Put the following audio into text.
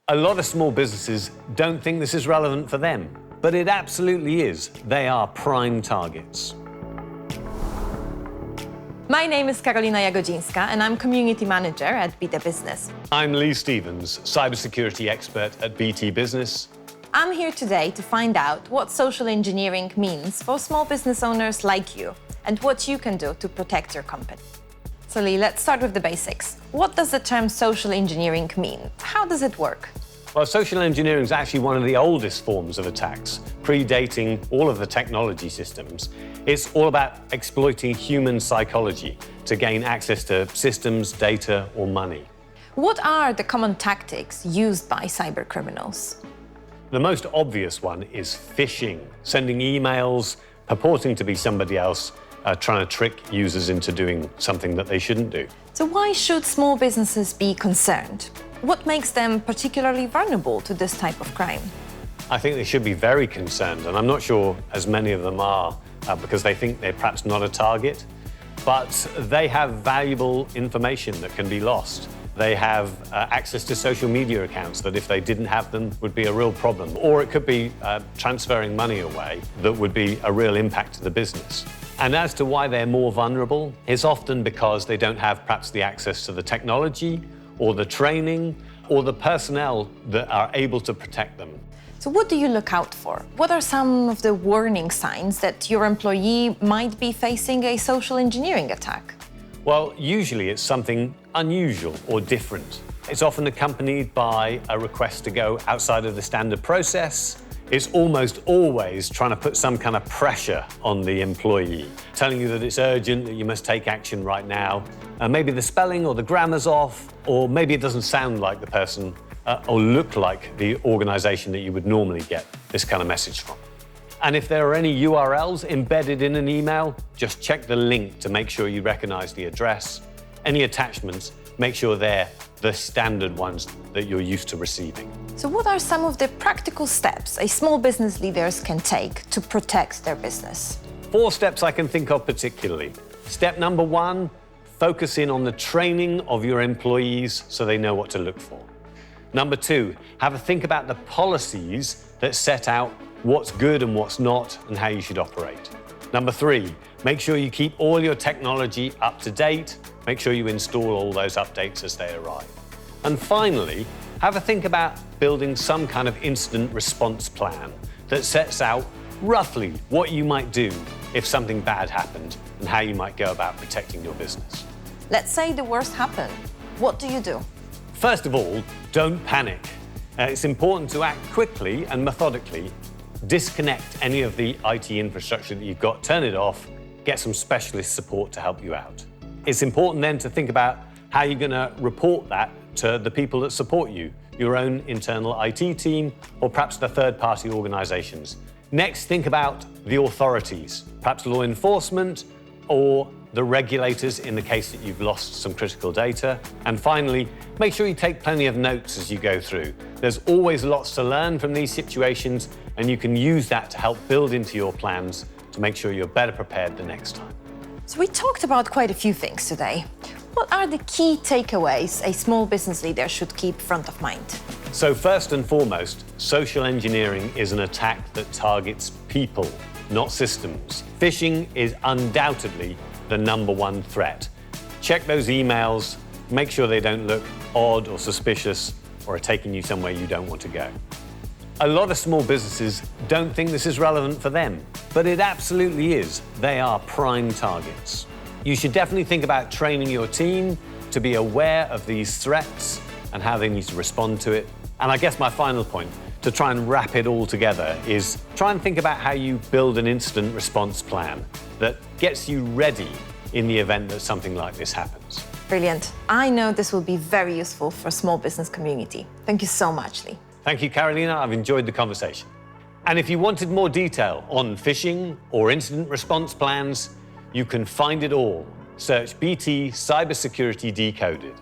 A lot of small businesses don't think this is relevant for them, but it absolutely is. They are prime targets. My name is Karolina Jagodzinska, and I'm Community Manager at BT Business. I'm Lee Stevens, cybersecurity expert at BT Business. I'm here today to find out what social engineering means for small business owners like you, and what you can do to protect your company. So Lee, let's start with the basics. What does the term social engineering mean? How does it work? Well, social engineering is actually one of the oldest forms of attacks, predating all of the technology systems. It's all about exploiting human psychology to gain access to systems, data, or money. What are the common tactics used by cybercriminals? The most obvious one is phishing, sending emails purporting to be somebody else, trying to trick users into doing something that they shouldn't do. So why should small businesses be concerned? What makes them particularly vulnerable to this type of crime? I think they should be very concerned, and I'm not sure as many of them are because they think they're perhaps not a target, but they have valuable information that can be lost. They have access to social media accounts that if they didn't have them would be a real problem. Or it could be transferring money away that would be a real impact to the business. And as to why they're more vulnerable, it's often because they don't have perhaps the access to the technology or the training or the personnel that are able to protect them. So what do you look out for? What are some of the warning signs that your employee might be facing a social engineering attack? Well, usually it's something unusual or different. It's often accompanied by a request to go outside of the standard process. It's almost always trying to put some kind of pressure on the employee, telling you that it's urgent, that you must take action right now. Maybe the spelling or the grammar's off, or maybe it doesn't sound like the person or look like the organization that you would normally get this kind of message from. And if there are any URLs embedded in an email, just check the link to make sure you recognize the address. Any attachments, make sure they're the standard ones that you're used to receiving. So what are some of the practical steps a small business leaders can take to protect their business? 4 steps I can think of particularly. Step number 1, focus in on the training of your employees so they know what to look for. Number 2, have a think about the policies that set out what's good and what's not and how you should operate. Number 3, make sure you keep all your technology up to date. Make sure you install all those updates as they arrive. And finally, have a think about building some kind of incident response plan that sets out roughly what you might do if something bad happened and how you might go about protecting your business. Let's say the worst happened. What do you do? First of all, don't panic. It's important to act quickly and methodically. Disconnect any of the IT infrastructure that you've got, turn it off, get some specialist support to help you out. It's important then to think about how you're going to report that to the people that support you, your own internal IT team, or perhaps the third-party organizations. Next, think about the authorities, perhaps law enforcement or the regulators in the case that you've lost some critical data. And finally, make sure you take plenty of notes as you go through. There's always lots to learn from these situations, and you can use that to help build into your plans to make sure you're better prepared the next time. So we talked about quite a few things today. What are the key takeaways a small business leader should keep front of mind? So first and foremost, social engineering is an attack that targets people, not systems. Phishing is undoubtedly the number 1 threat. Check those emails, make sure they don't look odd or suspicious or are taking you somewhere you don't want to go. A lot of small businesses don't think this is relevant for them, but it absolutely is. They are prime targets. You should definitely think about training your team to be aware of these threats and how they need to respond to it. And I guess my final point, to try and wrap it all together, is try and think about how you build an incident response plan that gets you ready in the event that something like this happens. Brilliant. I know this will be very useful for small business community. Thank you so much, Lee. Thank you, Karolina. I've enjoyed the conversation. And if you wanted more detail on phishing or incident response plans, you can find it all. Search BT Cybersecurity Decoded.